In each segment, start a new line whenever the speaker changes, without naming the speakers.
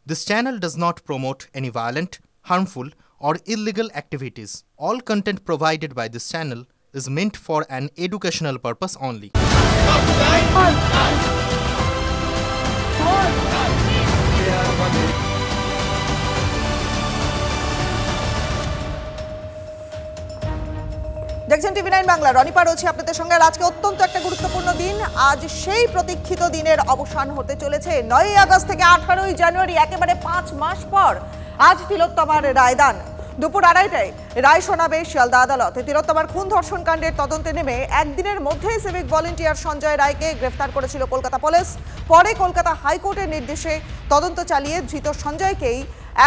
This channel does not promote any violent, harmful, or illegal activities. All content provided by this channel is meant for an educational purpose only.
দেখছেন টিভি9 বাংলা। রনিপা রয়েছে আপনাদের সঙ্গে। আজকে অত্যন্ত একটা গুরুত্বপূর্ণ দিন। আজ সেই প্রতীক্ষিত দিনের অবসান হতে চলেছে। 9 আগস্ট থেকে 18 জানুয়ারি, একেবারে 5 মাস পর আজ তিলোত্তমার রায়দান। দুপুর 2:30টায় রায় শোনাবে শিয়ালদা আদালত। তিলোত্তমার খুন ধর্ষণ কাণ্ডের তদন্তে নেমে একদিনের মধ্যেই সিভিক ভলেন্টিয়ার সঞ্জয় রায়কে গ্রেফতার করেছিল কলকাতা পুলিশ। পরে কলকাতা হাইকোর্টের নির্দেশে তদন্ত চালিয়ে ধৃত সঞ্জয়কেই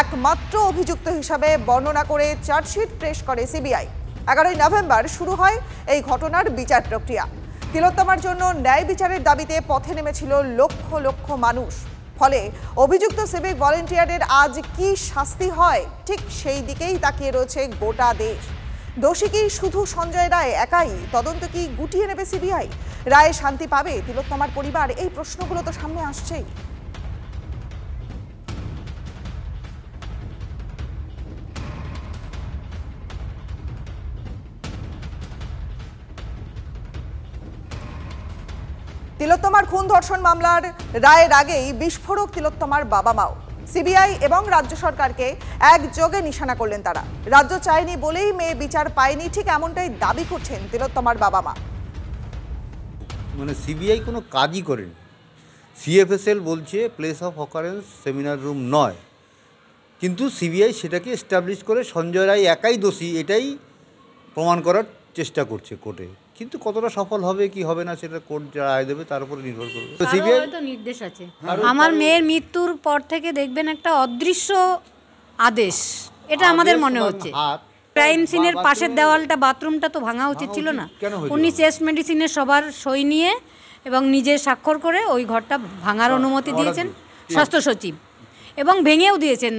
একমাত্র অভিযুক্ত হিসাবে বর্ণনা করে চার্জশিট পেশ করে সিবিআই। 11 নভেম্বর শুরু হয় এই ঘটনার বিচার প্রক্রিয়া। তিলোত্তমার জন্য ন্যায় বিচারের দাবিতে পথে নেমেছিল লক্ষ লক্ষ মানুষ। ফলে অভিযুক্ত সিভিক ভলেন্টিয়ারের আজ কি শাস্তি হয়, ঠিক সেই দিকেই তাকিয়ে রয়েছে গোটা দেশ। দোষী কি শুধু সঞ্জয় রায় একাই? তদন্ত কি গুটিয়ে নেবে সিবিআই? রায়ে শান্তি পাবে তিলোত্তমার পরিবার? এই প্রশ্নগুলো তো সামনে আসছেই। তিলোত্তমার খুন ধর্ষণ মামলার রায়ের আগেই বিস্ফোরক তিলোত্তমার বাবা মাও। সিবিআই এবং রাজ্য সরকারকে একযোগে নিশানা করলেন তারা। রাজ্য চায়নি বলেই মেয়ে বিচার পায়নি, ঠিক এমনটাই দাবি করছেন তিলোত্তমার বাবা মা।
মানে সিবিআই কোনো কাজই করেনি। সিএফএসএল বলছে place of occurrence seminar room নয়, কিন্তু সিবিআই সেটাকে এস্টাবলিশ করে সঞ্জয় রায় একাই দোষী এটাই প্রমাণ করার চেষ্টা করছে কোর্টে। কিন্তু কতটা সফল হবে কি হবে না সেটা কোর্ট যা রায় দেবে তার উপর নির্ভর করবে।
সিবিআই তো নির্দেশ আছে। আমার মেয়ের মৃত্যুর পর থেকে দেখবেন একটা অদৃশ্য আদেশ, এটা আমাদের মনে হচ্ছে। ক্রাইম সিনের পাশের দেওয়ালটা, বাথরুমটা তো ভাঙা উচিত ছিল না। উনি চেস্ট মেডিসিনের সবার সই নিয়ে এবং নিজে স্বাক্ষর করে ওই ঘরটা ভাঙার অনুমতি দিয়েছেন স্বাস্থ্য সচিব, এবং ভেঙেও দিয়েছেন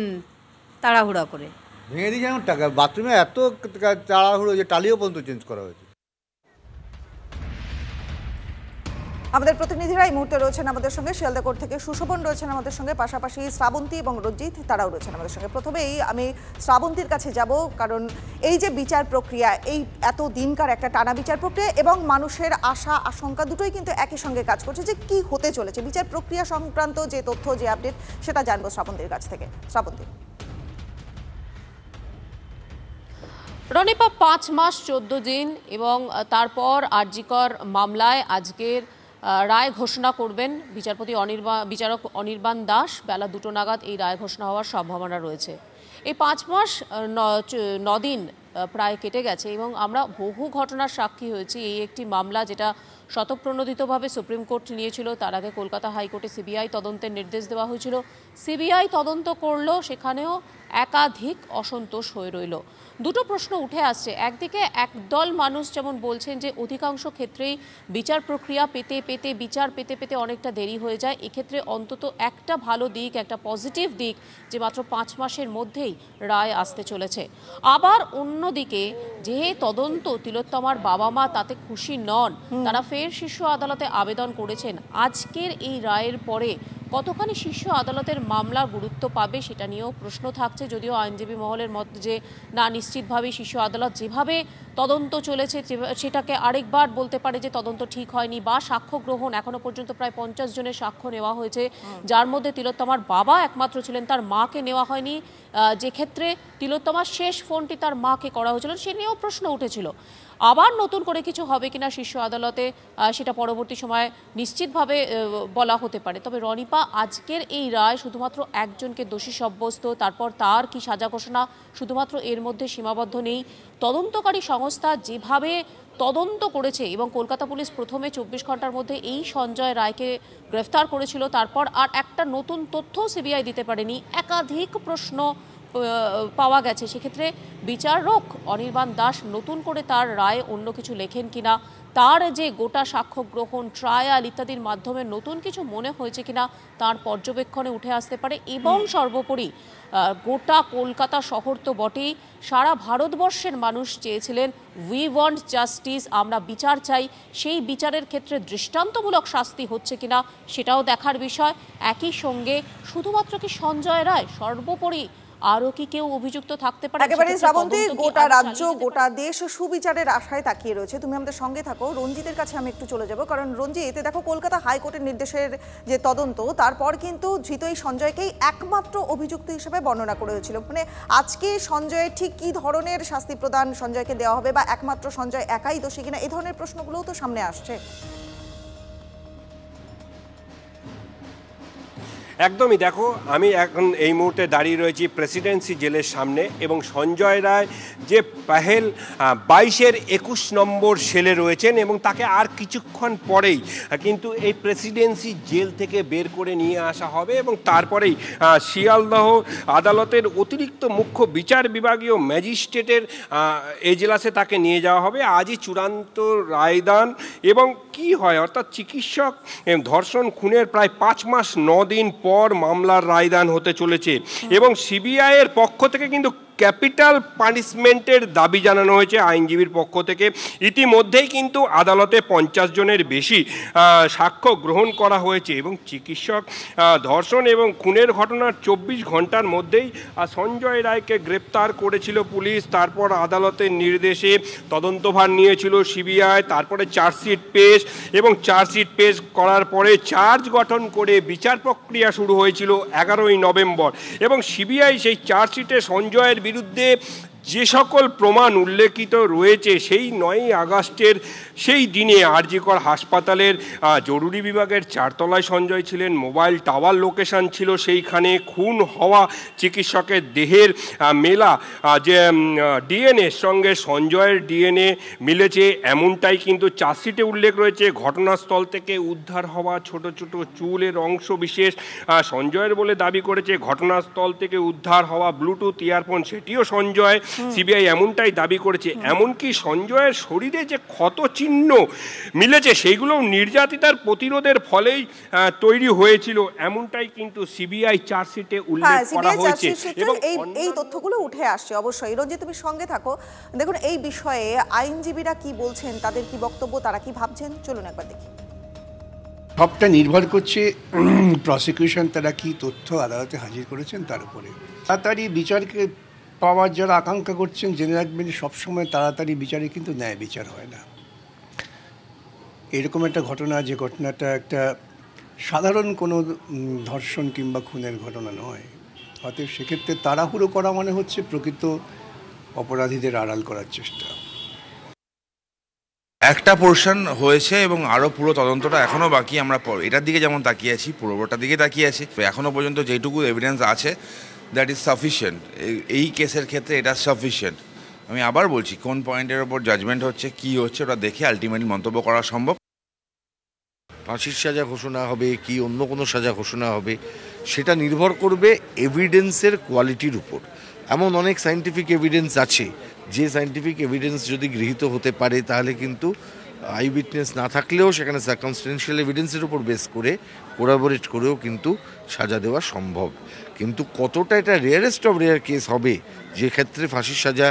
তাড়াহুড়া করে।
ভেঙে দিয়েছেন টাকা, বাথরুমে এত তাড়াহুড়ো যে টালিও পর্যন্ত চেঞ্জ করা হয়েছে।
আমাদের প্রতিনিধিরা এই মুহূর্তে রয়েছেন আমাদের সঙ্গে। শিয়ালদা কোর্ট থেকে সুশোভন রয়েছেন আমাদের সঙ্গে, পাশাপাশি শ্রাবন্তী এবং রঞ্জিত তারাও রয়েছেন আমাদের সঙ্গে। প্রথমেই আমি শ্রাবন্তীর কাছে যাব, কারণ এই যে বিচার প্রক্রিয়া, এই এত দিনকার একটা টানা বিচার প্রক্রিয়া এবং মানুষের আশা আশঙ্কা দুটোই কিন্তু একই সঙ্গে কাজ করছে যে কি হতে চলেছে। বিচার প্রক্রিয়া সংক্রান্ত যে তথ্য, যে আপডেট, সেটা জানবো শ্রাবন্তীর কাছ থেকে। শ্রাবন্তী।
রনিপা, 5 মাস 14 দিন এবং তারপর আরজিকর মামলায় আজকের রায় ঘোষণা করবেন বিচারক অনির্বাণ দাস। বেলা 2টো নাগাদ এই রায় ঘোষণা হওয়ার সম্ভাবনা রয়েছে। এই 5 মাস 9 দিন প্রায় কেটে গেছে এবং আমরা বহু ঘটনার সাক্ষী হয়েছি। এই একটি মামলা যেটা স্বতঃপ্রণোদিতভাবে সুপ্রিম কোর্ট নিয়েছিল, তার আগে কলকাতা হাইকোর্টে সিবিআই তদন্তের নির্দেশ দেওয়া হয়েছিল। সিবিআই তদন্ত করলো, সেখানেও একাধিক অসন্তোষ হয়ে রইল। দুটো প্রশ্ন উঠে আসছে। একদিকে একদল মানুষ যেমন বলছেন যে অধিকাংশ ক্ষেত্রেই বিচার প্রক্রিয়া বিচার পেতে অনেকটা দেরি হয়ে যায়। এক্ষেত্রে অন্তত একটা ভালো দিক, একটা পজিটিভ দিক, যে মাত্র 5 মাসের মধ্যেই রায় আসতে চলেছে। আবার অন্যদিকে যে তদন্ত তিলোত্তমার বাবা মা তাতে খুশি নন, তারা ফের শীর্ষ আদালতে আবেদন করেছেন। আজকের এই রায়ের পরে কতখানি শীর্ষ আদালতের মামলা গুরুত্ব পাবে সেটা নিয়েও প্রশ্ন থাকছে। যদিও আইনজীবী মহলের মত যে না, নিশ্চিতভাবে শীর্ষ আদালত যেভাবে তদন্ত চলেছে সেটাকে আরেকবার বলতে পারে যে তদন্ত ঠিক হয়নি, বা সাক্ষ্য গ্রহণ এখনো পর্যন্ত প্রায় 50 জনের সাক্ষ্য নেওয়া হয়েছে, যার মধ্যে তিলোত্তমার বাবা একমাত্র ছিলেন, তার মাকে নেওয়া হয়নি। যে ক্ষেত্রে তিলোত্তমার শেষ ফোনটি তার মাকে করা হয়েছিল, সে নিয়েও প্রশ্ন উঠেছিল। আবার নতুন করে কিছু হবে কিনা শীর্ষ আদালতে, সেটা পরবর্তী সময়ে নিশ্চিতভাবে বলা হতে পারে। তবে রনিপা, আজকের এই রায় শুধুমাত্র একজনকে দোষী সাব্যস্ত, তারপর তার কি সাজা ঘোষণা, শুধুমাত্র এর মধ্যে সীমাবদ্ধ নেই। তদন্তকারী সংস্থা যেভাবে তদন্ত করেছে, এবং কলকাতা পুলিশ প্রথমে 24 ঘন্টার মধ্যে এই সঞ্জয় রায়কে গ্রেফতার করেছিল, তারপর আর একটা নতুন তথ্য সিবিআই দিতে পারেনি, একাধিক প্রশ্ন পাওয়া গেছে। সেক্ষেত্রে বিচারক অনির্বাণ দাস নতুন করে তার রায়ে অন্য কিছু লেখেন কিনা তার যে গোটা সাক্ষ্য গ্রহণ, ট্রায়াল ইত্যাদির মাধ্যমে নতুন কিছু মনে হয়েছে কিনা তার পর্যবেক্ষণে উঠে আসতে পারে। এবং সর্বোপরি গোটা কলকাতা শহর তো বটেই, সারা ভারতবর্ষের মানুষ চেয়েছিলেন উই ওয়ান্ট জাস্টিস, আমরা বিচার চাই। সেই বিচারের ক্ষেত্রে দৃষ্টান্তমূলক শাস্তি হচ্ছে কিনা সেটাও দেখার বিষয়। একই সঙ্গে শুধুমাত্র কি সঞ্জয় রায়, সর্বোপরি আরও কি কেউ অভিযুক্ত থাকতে পারে?
একেবারে শ্রাবন্তী, গোটা রাজ্য গোটা দেশ সুবিচারের আশায় তাকিয়ে রয়েছে। তুমি আমাদের সঙ্গে থাকো। রঞ্জিতের কাছে আমি একটু চলে যাব, কারণ রঞ্জিত, এতে দেখো কলকাতা হাইকোর্টের নির্দেশের যে তদন্ত, তারপর কিন্তু ধৃত এই সঞ্জয়কেই একমাত্র অভিযুক্ত হিসেবে বর্ণনা করে হয়েছিল। মানে আজকে সঞ্জয়ের ঠিক কী ধরনের শাস্তি প্রদান সঞ্জয়কে দেওয়া হবে, বা একমাত্র সঞ্জয় একাই দোষী কিনা, এই ধরনের প্রশ্নগুলোও তো সামনে আসছে।
একদমই। দেখো, আমি এখন এই মুহূর্তে দাঁড়িয়ে রয়েছি প্রেসিডেন্সি জেলের সামনে, এবং সঞ্জয় রায় যে পেহেল 22-21 নম্বর সেলে রয়েছেন, এবং তাকে আর কিছুক্ষণ পরেই কিন্তু এই প্রেসিডেন্সি জেল থেকে বের করে নিয়ে আসা হবে, এবং তারপরেই শিয়ালদহ আদালতের অতিরিক্ত মুখ্য বিচার বিভাগীয় ম্যাজিস্ট্রেটের এজলাসে তাকে নিয়ে যাওয়া হবে। আজই চূড়ান্ত রায়দান, এবং কি হয়, অর্থাৎ চিকিৎসক ধর্ষণ খুনের প্রায় 5 মাস 9 দিন পর মামলার রায়দান হতে চলেছে। এবং সিবিআইয়ের পক্ষ থেকে কিন্তু ক্যাপিটাল পানিশমেন্টের দাবি জানানো হয়েছে আইনজীবীর পক্ষ থেকে। ইতিমধ্যেই কিন্তু আদালতে 50 জনের বেশি সাক্ষ্য গ্রহণ করা হয়েছে, এবং চিকিৎসক ধর্ষণ এবং খুনের ঘটনার 24 ঘন্টার মধ্যেই সঞ্জয় রায়কে গ্রেপ্তার করেছিল পুলিশ। তারপর আদালতের নির্দেশে তদন্তভার নিয়েছিল সিবিআই, তারপরে চার্জশিট পেশ, এবং চার্জশিট পেশ করার পরে চার্জ গঠন করে বিচার প্রক্রিয়া শুরু হয়েছিল 11ই নভেম্বর। এবং সিবিআই সেই চার্জশিটে সঞ্জয়ের বিরুদ্ধে যে সকল প্রমাণ উল্লেখিত রয়েছে, সেই 9ই আগস্টের সেই দিনে আরজিকর হাসপাতালের জরুরি বিভাগের 4 তলায় সঞ্জয় ছিলেন, মোবাইল টাওয়ার লোকেশন ছিল সেইখানে, খুন হওয়া চিকিৎসকের দেহের মেলা যে ডিএনএর সঙ্গে সঞ্জয়ের ডিএনএ মিলেছে, এমনটাই কিন্তু চার্জশিটে উল্লেখ রয়েছে। ঘটনাস্থল থেকে উদ্ধার হওয়া ছোট ছোট চুলের অংশ বিশেষ সঞ্জয়ের বলে দাবি করেছে। ঘটনাস্থল থেকে উদ্ধার হওয়া ব্লুটুথ ইয়ারফোন, সেটিও সঞ্জয়, সিবিআই এমনটাই দাবি করেছে। এমনকি সঞ্জয়ের শরীরে যে ক্ষত চিহ্ন মিলেছে, সেইগুলো নির্যাতিতার প্রতিরোধের ফলেই তৈরি হয়েছিল, এমনটাই কিন্তু সিবিআই চার্জশিটে উল্লেখ করা হয়েছে। এবং
এই তথ্যগুলো উঠে আসছে অবশ্যই। রঞ্জিত, তুমি সঙ্গে থাকো। দেখুন, এই বিষয়ে আইনজীবীরা কি বলছেন, তাদের কি বক্তব্য, তারা কি ভাবছেন, চলুন একবার দেখি।
সবটা নির্ভর করছে প্রসিকিউশন তারা কি তথ্য আদালতে হাজির করেছেন তার উপরে। তাড়াতাড়ি বিচারকে পাওয়ার যারা আকাঙ্ক্ষা করছেন, জেনে রাখবেন সবসময় তাড়াতাড়ি বিচারে কিন্তু ন্যায় বিচার হয় না। এরকম একটা ঘটনা, যে ঘটনাটা একটা সাধারণ কোনো ধর্ষণ কিংবা খুনের ঘটনা নয়, অতএব সেক্ষেত্রে তাড়াহুড়ো করা মানে হচ্ছে প্রকৃত অপরাধীদের আড়াল করার চেষ্টা।
একটা পোর্শন হয়েছে এবং আরও পুরো তদন্তটা এখনও বাকি। আমরা এটার দিকে যেমন তাকিয়ে আছি, পুরোটার দিকে তাকিয়ে আছি। এখনও পর্যন্ত যেটুকু এভিডেন্স আছে, দ্যাট ইজ সাফিসিয়েন্ট। এই কেসের ক্ষেত্রে এটা সাফিসিয়েন্ট। আমি আবার বলছি, কোন পয়েন্টের ওপর জাজমেন্ট হচ্ছে, কি হচ্ছে, ওটা দেখে আলটিমেটলি মন্তব্য করা সম্ভব।
ফাঁসির সাজা ঘোষণা হবে কি অন্য কোনো সাজা ঘোষণা হবে, সেটা নির্ভর করবে এভিডেন্সের কোয়ালিটির উপর। এমন অনেক সায়েন্টিফিক এভিডেন্স আছে, যে সায়েন্টিফিক এভিডেন্স যদি গৃহীত হতে পারে, তাহলে কিন্তু আই উইটনেস না থাকলেও সেখানে সার্কামস্টেন্সিয়াল এভিডেন্সের উপর বেস করে কোরাবোরেট করেও কিন্তু সাজা দেওয়া সম্ভব। কিন্তু কতটা এটা রেয়ারেস্ট অফ রেয়ার কেস হবে যে ক্ষেত্রে ফাঁসির সাজা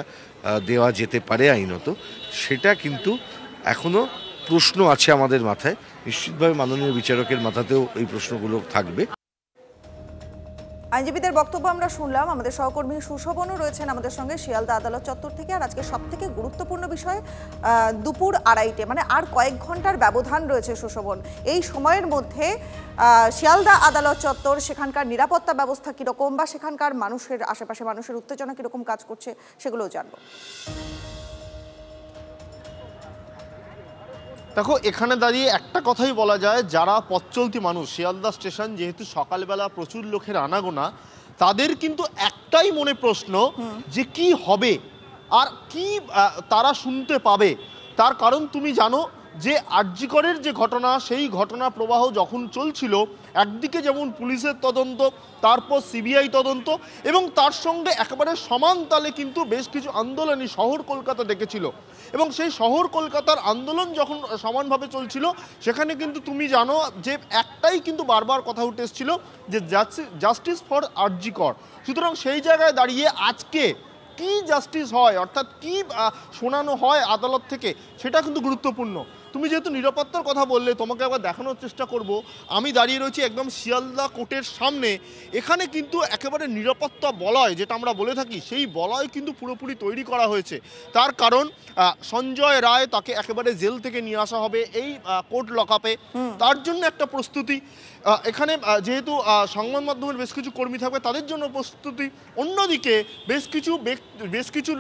দেওয়া যেতে পারে আইনত, সেটা কিন্তু এখনও প্রশ্ন আছে আমাদের মাথায়। নিশ্চিতভাবে মাননীয় বিচারকের মাথাতেও এই প্রশ্নগুলো থাকবে।
আইনজীবীদের বক্তব্য আমরা শুনলাম। আমাদের সহকর্মী সুশোভনও রয়েছেন আমাদের সঙ্গে শিয়ালদা আদালত চত্বর থেকে। আর আজকে সব থেকে গুরুত্বপূর্ণ বিষয়, দুপুর 2:30, মানে আর কয়েক ঘন্টার ব্যবধান রয়েছে সুশোভন। এই সময়ের মধ্যে শিয়ালদা আদালত চত্বর, সেখানকার নিরাপত্তা ব্যবস্থা কীরকম, বা সেখানকার মানুষের আশেপাশে মানুষের উত্তেজনা কীরকম কাজ করছে, সেগুলোও জানবো।
দেখো, এখানে দাঁড়িয়ে একটা কথাই বলা যায়, যারা পথচলতি মানুষ, শিয়ালদা স্টেশন যেহেতু সকালবেলা প্রচুর লোকের আনাগোনা, তাদের কিন্তু একটাই মনে প্রশ্ন যে কি হবে আর কি তারা শুনতে পাবে। তার কারণ তুমি জানো যে আরজিকরের যে ঘটনা, সেই ঘটনা প্রবাহ যখন চলছিল, একদিকে যেমন পুলিশের তদন্ত, তারপর সিবিআই তদন্ত, এবং তার সঙ্গে একেবারে সমান তালে কিন্তু বেশ কিছু আন্দোলনই শহর কলকাতা ডেকেছিল। এবং সেই শহর কলকাতার আন্দোলন যখন সমানভাবে চলছিল, সেখানে কিন্তু তুমি জানো যে একটাই কিন্তু বারবার কথা উঠে এসেছিল যে জাস্টিস ফর আরজিকর। সুতরাং সেই জায়গায় দাঁড়িয়ে আজকে কি জাস্টিস হয়, অর্থাৎ কি শোনানো হয় আদালত থেকে, সেটা কিন্তু গুরুত্বপূর্ণ। তুমি যেহেতু নিরাপত্তার কথা বললে, তোমাকে একবার দেখানোর চেষ্টা করব। আমি দাঁড়িয়ে রয়েছি একদম শিয়ালদা কোর্টের সামনে। এখানে কিন্তু একেবারে নিরাপত্তা বলয়, যেটা আমরা বলে থাকি, সেই বলয় কিন্তু পুরোপুরি তৈরি করা হয়েছে। তার কারণ সঞ্জয় রায়, তাকে একেবারে জেল থেকে নিয়ে আসা হবে এই কোর্ট লকআপে, তার জন্য একটা প্রস্তুতি। এখানে যেহেতু সংবাদ মাধ্যমের বেশ কিছু কর্মী থাকবে, তাদের জন্য প্রস্তুতি। অন্যদিকে বেশ কিছু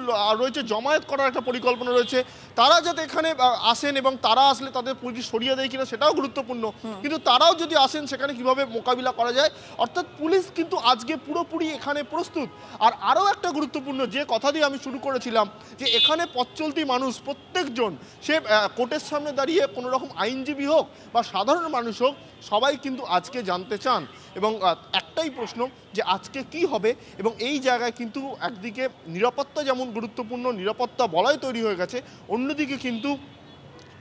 রয়েছে, জমায়েত করার একটা পরিকল্পনা রয়েছে। তারা যাতে এখানে আসেন এবং তারা আসলে তাদের পুলিশ সরিয়ে দেয় কিনা সেটাও গুরুত্বপূর্ণ। কিন্তু তারাও যদি আসেন, সেখানে কিভাবে মোকাবিলা করা যায়, অর্থাৎ পুলিশ কিন্তু আজকে পুরোপুরি এখানে প্রস্তুত। আর আরও একটা গুরুত্বপূর্ণ যে কথা দিয়ে আমি শুরু করেছিলাম, যে এখানে পথ চলতি মানুষ প্রত্যেকজন, সে কোর্টের সামনে দাঁড়িয়ে কোনো রকম আইনজীবী হোক বা সাধারণ মানুষ হোক, সবাই কিন্তু আজকে জানতে চান। এবং একটাই প্রশ্ন যে আজকে কি হবে। এবং এই জায়গায় কিন্তু একদিকে নিরাপত্তা যেমন গুরুত্বপূর্ণ, নিরাপত্তা বলয় তৈরি হয়ে গেছে, অন্যদিকে কিন্তু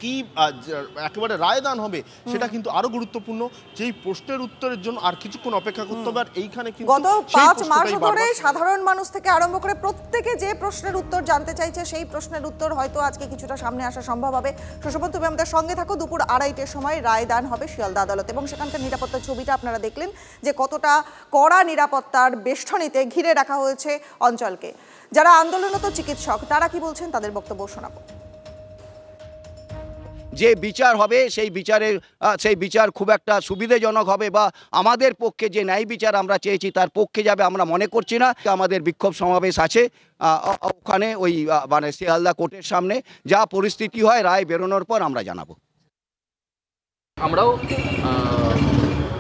কি একেবারে রায়দান হবে সেটা কিন্তু আরো গুরুত্বপূর্ণ। যেই প্রশ্নের উত্তরের জন্য আর কিছুক্ষণ অপেক্ষা করতে হবে। আর এইখানে কিন্তু
গত 5 মাস ধরে সাধারণ মানুষ থেকে আরম্ভ করে প্রত্যেকে যে প্রশ্নের উত্তর জানতে চাইছে, সেই প্রশ্নের উত্তর হয়তো আজকে কিছুটা সামনে আসা সম্ভব হবে। সুশোভন, তুমি আমাদের সঙ্গে থাকো। দুপুর 2:30টার সময় রায়দান হবে শিয়ালদা আদালতে, এবং সেখানকার নিরাপত্তার ছবিটা আপনারা দেখলেন যে কতটা কড়া নিরাপত্তার বেষ্টনীতে ঘিরে রাখা হয়েছে অঞ্চলকে। যারা আন্দোলনরত চিকিৎসক, তারা কি বলছেন, তাদের বক্তব্য শোনাবো।
যে বিচার হবে সেই বিচার খুব একটা সুবিধাজনক হবে, বা আমাদের পক্ষে যে ন্যায় বিচার আমরা চেয়েছি তার পক্ষে যাবে আমরা মনে করছি না। আমাদের বিক্ষোভ সমাবেশ আছে ওখানে, ওই মানে শিয়ালদা কোর্টের সামনে। যা পরিস্থিতি হয় রায় বেরোনোর পর আমরা জানাবো।
আমরাও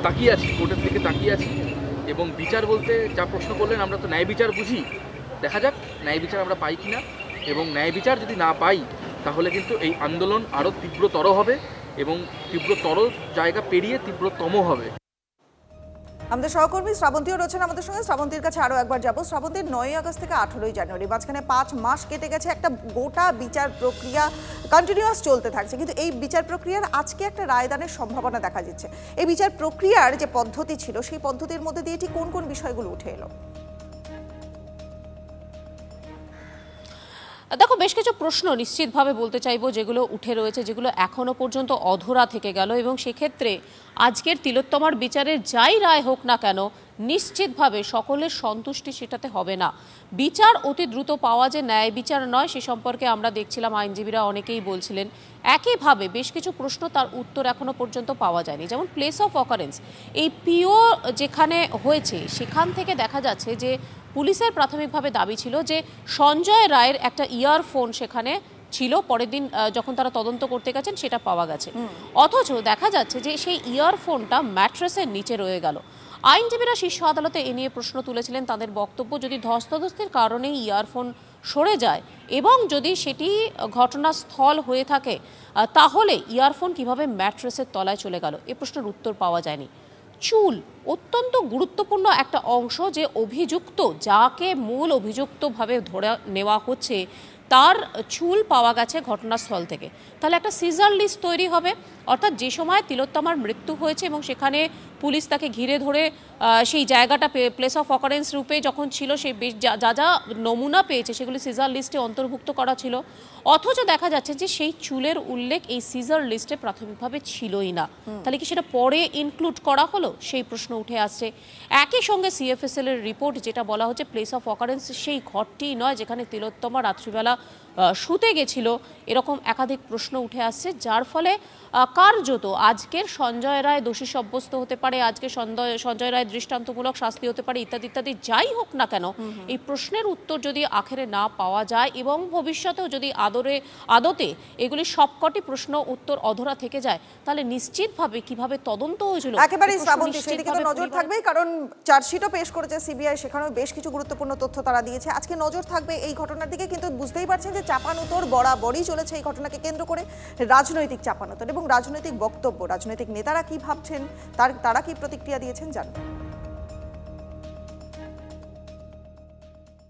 তাকিয়ে আছি, কোর্টের দিকে তাকিয়ে আছি। এবং বিচার বলতে যা প্রশ্ন করলেন, আমরা তো ন্যায় বিচার বুঝি। দেখা যাক ন্যায় বিচার আমরা পাই কিনা, এবং ন্যায় বিচার যদি না পাই তাহলে কিন্তু এই আন্দোলন আরও তীব্রতর হবে, এবং তীব্রতর জায়গা পেরিয়ে তীব্রতম হবে।
আমাদের সহকর্মী শ্রাবন্তীও রয়েছেন আমাদের সঙ্গে। শ্রাবন্তীর কাছে আরও একবার যাবো। শ্রাবন্তী, 9ই আগস্ট থেকে 18ই জানুয়ারি, মাঝখানে 5 মাস কেটে গেছে। একটা গোটা বিচার প্রক্রিয়া কন্টিনিউয়াস চলতে থাকছে, কিন্তু এই বিচার প্রক্রিয়ার আজকে একটা রায়দানের সম্ভাবনা দেখা যাচ্ছে। এই বিচার প্রক্রিয়ার যে পদ্ধতি ছিল, সেই পদ্ধতির মধ্যে দিয়ে ঠিক কোন কোন বিষয়গুলো উঠে এলো?
দেখো, বেশ কিছু প্রশ্ন নিশ্চিতভাবে বলতে চাইবো যেগুলো উঠে রয়েছে, যেগুলো এখনো পর্যন্ত অধরা থেকে গেল। এবং সেক্ষেত্রে আজকের তিলোত্তমার বিচারের যাই রায় হোক না কেন, নিশ্চিতভাবে সকলের সন্তুষ্টি সেটাতে হবে না। বিচার অতি দ্রুত পাওয়া যে ন্যায় বিচার নয়, সে সম্পর্কে আমরা দেখছিলাম আইনজীবীরা অনেকেই বলছিলেন। একইভাবে বেশ কিছু প্রশ্ন, তার উত্তর এখনো পর্যন্ত পাওয়া যায়নি। যেমন প্লেস অফ অকারেন্স, এই পিও যেখানে হয়েছে সেখান থেকে দেখা যাচ্ছে যে পুলিশের প্রাথমিকভাবে দাবি ছিল যে সঞ্জয় রায়ের একটা ইয়ারফোন সেখানে ছিল। পরের দিন যখন তারা তদন্ত করতে গেছেন সেটা পাওয়া গেছে, অথচ দেখা যাচ্ছে যে সেই ইয়ারফোনটা ম্যাট্রেসের নিচে রয়ে গেল। আইনজীবীরা শীর্ষ আদালতে এ নিয়ে প্রশ্ন তুলেছিলেন। তাদের বক্তব্য, যদি ধস্তাধস্তির কারণেই ইয়ারফোন সরে যায় এবং যদি সেটি ঘটনাস্থল হয়ে থাকে, তাহলে ইয়ারফোন কিভাবে ম্যাট্রেসের তলায় চলে গেল, এ প্রশ্নের উত্তর পাওয়া যায়নি। চুল অত্যন্ত গুরুত্বপূর্ণ একটা অংশ, যে অভিযুক্ত, যাকে মূল অভিযুক্তভাবে ধরে নেওয়া হচ্ছে, তার চুল পাওয়া গেছে ঘটনাস্থল থেকে। তাহলে একটা সিজার লিস্ট তৈরি হবে, অর্থাৎ যে সময় তিলোত্তমার মৃত্যু হয়েছে এবং সেখানে পুলিশ তাকে ঘিরে ধরে সেই জায়গাটা প্লেস অফ অকারেন্স রূপে যখন ছিল, সেই যা যা নমুনা পেয়েছে সেগুলি সিজার লিস্টে অন্তর্ভুক্ত করা ছিল, অথচ দেখা যাচ্ছে যে সেই চুলের উল্লেখ এই সিজার লিস্টে প্রাথমিকভাবে ছিলই না। তাহলে কি সেটা পরে ইনক্লুড করা হলো, সেই প্রশ্ন উঠে আসছে। একই সঙ্গে সিএফএসএল এর রিপোর্ট যেটা বলা হচ্ছে প্লেস অফ অকারেন্স সেই ঘরটি নয় যেখানে তিলোত্তমা রাত্রিবেলা শুতে গেছিল, এরকম একাধিক প্রশ্ন উঠে আসছে। যার ফলে কার্যত আজকের সঞ্জয় রায় দোষী সাব্যস্ত হতে পারে, আজকে সঞ্জয় রায় দৃষ্টান্তমূলক শাস্তি হতে পারে, ইত্যাদি ইত্যাদি। যাই হোক না কেন, এই প্রশ্নের উত্তর যদি আখেরে না পাওয়া যায় এবং ভবিষ্যতেও যদি আদতে এগুলি সবকটি প্রশ্ন উত্তর অধরা থেকে যায়, তাহলে নিশ্চিতভাবে কিভাবে তদন্ত হয়েছিল
একেবারে শ্রাবন্তী সেদিকে তো নজর থাকবেই, কারণ চার্জশিটও পেশ করেছে সিবিআই, সেখানেও বেশ কিছু গুরুত্বপূর্ণ তথ্য তারা দিয়েছে। আজকে নজর থাকবে এই ঘটনার দিকে, কিন্তু বুঝতেই পারছেন যে চাপানোতর বরাবরই চলেছে এই ঘটনাকে কেন্দ্র করে, রাজনৈতিক চাপানোতর এবং রাজনৈতিক বক্তব্য, রাজনৈতিক নেতারা কি ভাবছেন, তারা কি প্রতিক্রিয়া দিয়েছেন জানবো।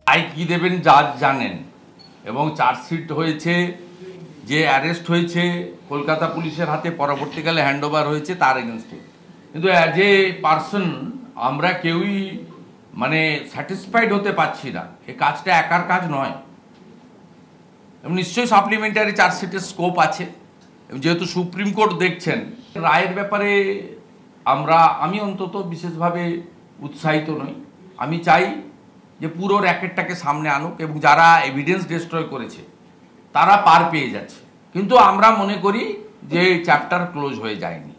রায় কি দেবেন জাজ জানেন, এবং চার্জশিট হয়েছে, যে অ্যারেস্ট হয়েছে কলকাতা পুলিশের হাতে, পরবর্তীকালে হ্যান্ডওভার হয়েছে তার এগেনস্টে। কিন্তু অ্যাজ এ পার্সন আমরা কেউই মানে স্যাটিসফাইড হতে পারছি না। এই কাজটা একার কাজ নয়, এবং নিশ্চয়ই সাপ্লিমেন্টারি চার্জশিটের স্কোপ আছে। যেহেতু সুপ্রিম কোর্ট দেখছেন, রায়ের ব্যাপারে আমি অন্তত বিশেষভাবে উৎসাহিত নই। আমি চাই যে পুরো র্যাকেটটাকে সামনে আনুক, এবং যারা এভিডেন্স ডিস্ট্রয় করেছে তারা পার পেয়ে যাচ্ছে। কিন্তু আমরা মনে করি যে চ্যাপ্টার ক্লোজ হয়ে যায়নি,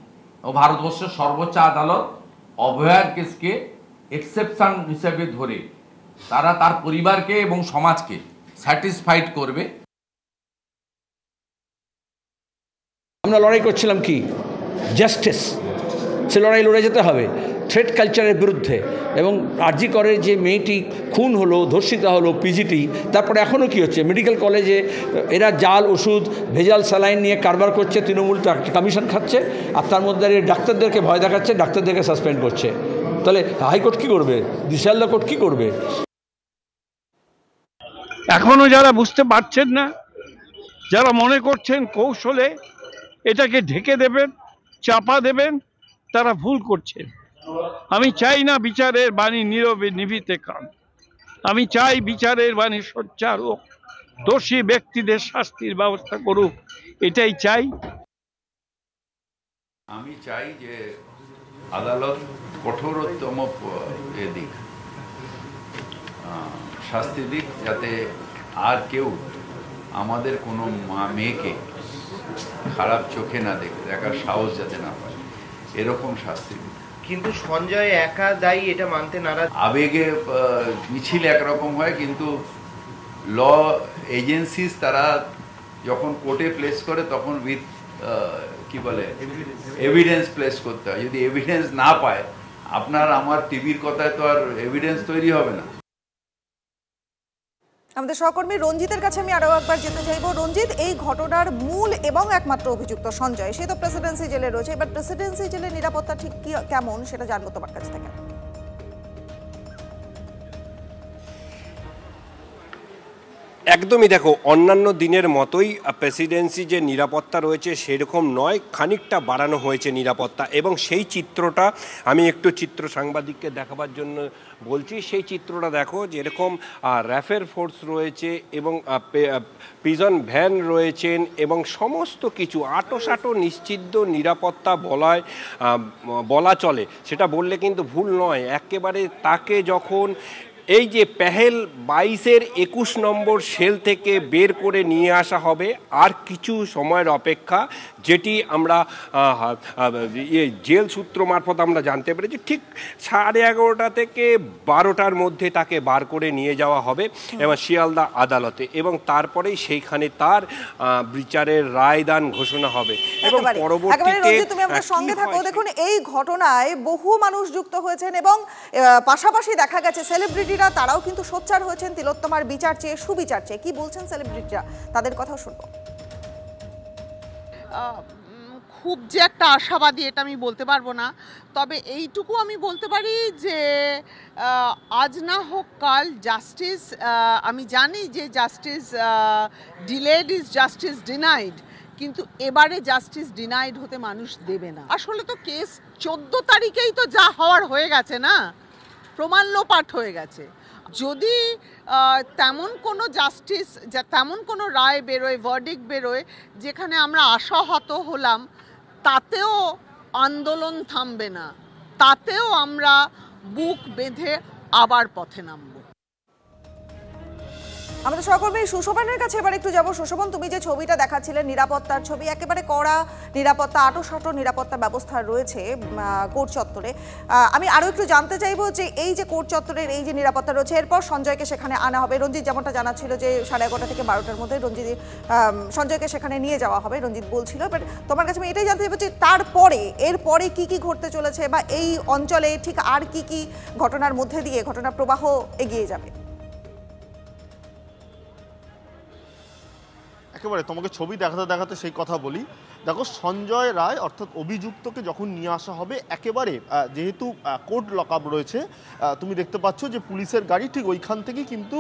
ও ভারতবর্ষের সর্বোচ্চ আদালত অভয়ার কেসকে এক্সেপশন হিসেবে ধরে তারা তার পরিবারকে এবং সমাজকে স্যাটিসফাইড করবে।
আমরা লড়াই করছিলাম কি জাস্টিস, সে লড়াই লড়ে যেতে হবে থ্রেট কালচারের বিরুদ্ধে। এবং আরজি করের যে মেয়েটি খুন হলো, ধর্ষিতা হলো, পিজিটি, তারপরে এখনও কি হচ্ছে মেডিকেল কলেজে এরা জাল ওষুধ, ভেজাল স্যালাইন নিয়ে কারবার করছে, তৃণমূল কমিশন খাচ্ছে, আর তার মধ্যে ডাক্তারদেরকে ভয় দেখাচ্ছে, ডাক্তারদেরকে সাসপেন্ড করছে। তাহলে হাইকোর্ট কী করবে, শিয়ালদা কোর্ট কী করবে?
এখনও যারা বুঝতে পারছেন না, যারা মনে করছেন কৌশলে এটাকে ঢেকে দেবেন, চাপা দেবেন, তারা ভুল করছেন। আমি চাই না বিচারের বাণী নীরবে নিভিতে কান। আমি চাই বিচারের বাণী সোচ্চার হোক, দোষী ব্যক্তিদের শাস্তির ব্যবস্থা করুক, এটাই চাই।
আমি চাই যে আদালত কঠোরতম দিক শাস্তি দিক, যাতে আর কেউ আমাদের কোনো মেয়েকে খারাপ চোখে না দেখার সাহস যাতে না পায়, এরকম শাস্তি দিক।
কিন্তু সঞ্জয় একা দায়ী এটা মানতে নারাজ।
আবেগে মিছিল একরকম হয়, কিন্তু ল এজেন্সিস তারা যখন কোর্টে প্লেস করে তখন উইথ কি বলে এভিডেন্স প্লেস করতে হয়। যদি এভিডেন্স না পায়, আপনার আমার টিভির কথায় তো আর এভিডেন্স তৈরি হবে না।
আমাদের সহকর্মী রঞ্জিতের কাছে আমি আরও একবার যেতে চাইবো। রঞ্জিত, এই ঘটনার মূল এবং একমাত্র অভিযুক্ত সঞ্জয়, সে তো প্রেসিডেন্সি জেলে রয়েছে। এবার প্রেসিডেন্সি জেলের নিরাপত্তা ঠিক কেমন সেটা জানবো তোমার কাছ থেকে।
একদমই, দেখো, অন্যান্য দিনের মতোই প্রেসিডেন্সি যে নিরাপত্তা রয়েছে সেরকম নয়, খানিকটা বাড়ানো হয়েছে নিরাপত্তা। এবং সেই চিত্রটা আমি একটু চিত্র সাংবাদিককে দেখাবার জন্য বলছি। সেই চিত্রটা দেখো, যেরকম র্যাফের ফোর্স রয়েছে এবং প্রিজন ভ্যান রয়েছেন, এবং সমস্ত কিছু আটোসাটো নিশ্চিদ্র নিরাপত্তা বলা চলে। সেটা বললে কিন্তু ভুল নয় একেবারে। তাকে যখন এই যে পেহেল 22-এর 21 নম্বর সেল থেকে বের করে নিয়ে আসা হবে, আর কিছু সময়ের অপেক্ষা, যেটি আমরা জেল সূত্র মারফত আমরা জানতে পেরেছি। ঠিক 11:30 থেকে 12টার মধ্যে তাকে বার করে নিয়ে যাওয়া হবে এবং শিয়ালদা আদালতে, এবং তারপরেই সেইখানে তার বিচারের রায়দান ঘোষণা হবে। এবং পরবর্তীতে
তুমি আমাদের সঙ্গে থাকো। দেখুন, এই ঘটনায় বহু মানুষ যুক্ত হয়েছেন, এবং পাশাপাশি দেখা গেছে সেলিব্রিটি তারাও কিন্তু সোচ্চার হয়েছেন তিলোত্তমার বিচার চেয়ে, সুবিচার চেয়ে। কি বলছেন সেলিব্রিটিরা, তাদের কথাও শুনবো।
খুব যে একটা আশাবাদী এটা আমি বলতে পারবো না, তবে এইটুকু আমি বলতে পারি যে আজ না হোক কাল জাস্টিস, আমি জানি যে justice delayed is justice denied, কিন্তু এবারে জাস্টিস ডিনাইড হতে মানুষ দেবে না। আসলে তো কেস 14 তারিখেই তো যা হওয়ার হয়ে গেছে না, প্রমাণ লোপাট হয়ে গেছে। যদি তেমন কোনো জাস্টিস, তেমন কোনো রায় বেরোয়, ভার্ডিক্ট বেরোয় যেখানে আমরা আশাহত হলাম, তাতেও আন্দোলন থামবে না, তাতেও আমরা বুক বেঁধে আবার পথে নামব।
আমাদের সহকর্মী সুশোভনের কাছে এবার একটু যাবো। সুশোভন, তুমি যে ছবিটা দেখাচ্ছিলেন নিরাপত্তার ছবি, একেবারে কড়া নিরাপত্তা, আঁটোসাঁটো নিরাপত্তা ব্যবস্থা রয়েছে কোর্ট চত্বরে। আমি আরও একটু জানতে চাইবো যে এই যে কোর্ট চত্বরের এই যে নিরাপত্তা রয়েছে, এরপর সঞ্জয়কে সেখানে আনা হবে। রঞ্জিত যেমনটা জানাচ্ছিল যে 11:30 থেকে 12টার মধ্যে সঞ্জয়কে সেখানে নিয়ে যাওয়া হবে, রঞ্জিত বলছিল। বাট তোমার কাছে আমি এটাই জানতে চাইবো যে তারপরে এরপরে কি কি ঘটতে চলেছে, বা এই অঞ্চলে ঠিক আর কি কি ঘটনার মধ্যে দিয়ে ঘটনা প্রবাহ এগিয়ে যাবে।
একেবারে তোমাকে ছবি দেখাতে দেখাতে সেই কথা বলি। দেখো, সঞ্জয় রায় অর্থাৎ অভিযুক্তকে যখন নিয়ে আসা হবে, একেবারে যেহেতু কোর্ট লকআপ রয়েছে, তুমি দেখতে পাচ্ছ যে পুলিশের গাড়ি ঠিক ওইখান থেকেই কিন্তু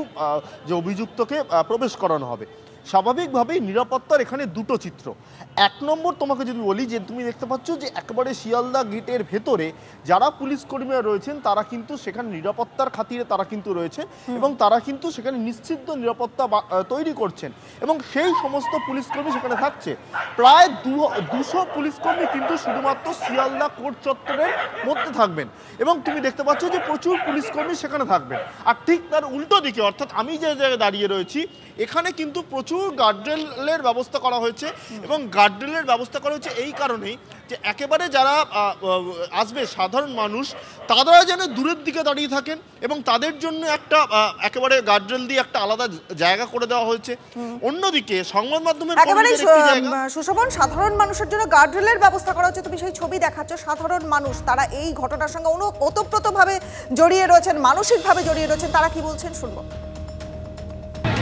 যে অভিযুক্তকে প্রবেশ করানো হবে। স্বাভাবিকভাবেই নিরাপত্তার এখানে দুটো চিত্র। এক নম্বর তোমাকে যদি বলি যে তুমি দেখতে পাচ্ছ যে একেবারে শিয়ালদা গেটের ভেতরে যারা পুলিশ কর্মীরা রয়েছেন তারা কিন্তু সেখানে নিরাপত্তার খাতিরে তারা কিন্তু রয়েছে এবং তারা কিন্তু সেখানে নিশ্চিত নিরাপত্তা তৈরি করছেন এবং সেই সমস্ত পুলিশ কর্মী সেখানে থাকছে। প্রায় 200 পুলিশ কর্মী কিন্তু শুধুমাত্র শিয়ালদা কোর্ট চত্বরের মধ্যে থাকবেন এবং তুমি দেখতে পাচ্ছ যে প্রচুর পুলিশ কর্মী সেখানে থাকবেন। আর ঠিক তার উল্টো দিকে, অর্থাৎ আমি যে জায়গায় দাঁড়িয়ে রয়েছি, এখানে কিন্তু প্রচুর গার্ডরেলের ব্যবস্থা করা হয়েছে এবং গার্ডরেলের ব্যবস্থা করা হয়েছে এই কারণেই যে একেবারে যারা আসবে সাধারণ মানুষ তারা যেন দূরের দিকে দাঁড়িয়ে থাকেন এবং তাদের জন্য একটা একেবারে গার্ডরেল দিয়ে একটা আলাদা জায়গা করে দেওয়া হয়েছে। অন্যদিকে সংবাদ মাধ্যমের
সুশোভন, সাধারণ মানুষের জন্য গার্ডরেলের ব্যবস্থা করা হচ্ছে। তুমি সেই ছবি দেখাচ্ছ, সাধারণ মানুষ তারা এই ঘটনার সঙ্গে ওতপ্রোতভাবে জড়িয়ে রয়েছেন, মানসিকভাবে জড়িয়ে রয়েছেন, তারা কি বলছেন শুনবো।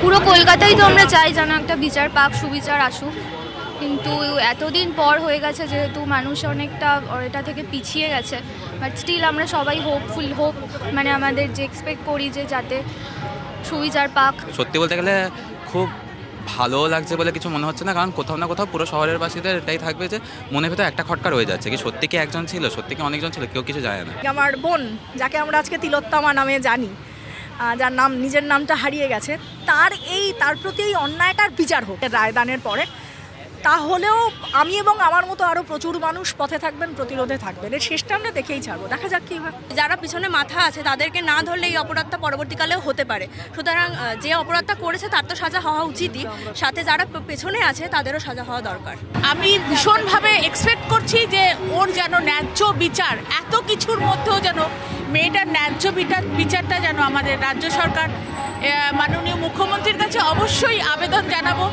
পুরো কলকাতায় তো আমরা চাই যেন একটা বিচার পাক, সুবিচার আসুক, কিন্তু এতদিন পর হয়ে গেছে যেহেতু মানুষ অনেকটা এটা থেকে পিছিয়ে গেছে, বাট স্টিল আমরা সবাই হোপ মানে আমাদের যে এক্সপেক্ট করি যে যাতে সুবিচার পাক।
সত্যি বলতে গেলে খুব ভালো লাগছে বলে কিছু মনে হচ্ছে না, কারণ কোথাও না কোথাও পুরো শহরের বাসীদের এটাই থাকবে যে মনে ভেতর একটা খটকা রয়ে যাচ্ছে কি সত্যি কি একজন ছিল, সত্যি কি অনেকজন ছিল, কেউ কিছু জানে না।
আমার বোন, যাকে আমরা আজকে তিলোত্তমা নামে জানি, যার নাম নিজের নামটা হারিয়ে গেছে, তার প্রতি এই অন্যায়টার বিচার হোক রায়দানের পরে। তাহলেও আমি এবং আমার মতো আরও প্রচুর মানুষ পথে থাকবেন, প্রতিরোধে থাকবেন। এর শেষটা আমরা দেখেই ছাড়বো, দেখা যাক কী হয়।
যারা পিছনে মাথা আছে তাদেরকে না ধরলে এই অপরাধটা পরবর্তীকালেও হতে পারে। সুতরাং যে অপরাধটা করেছে তার তো সাজা হওয়া উচিতই, সাথে যারা পেছনে আছে তাদেরও সাজা হওয়া দরকার।
আমি ভীষণভাবে এক্সপেক্ট করছি যে ওর যেন ন্যায্য বিচার, এত কিছুর মধ্যেও যেন মেয়েটার ন্যায্য বিচারটা যেন আমাদের রাজ্য সরকার মাননীয় মুখ্যমন্ত্রীর কাছে অবশ্যই আবেদন জানাবো।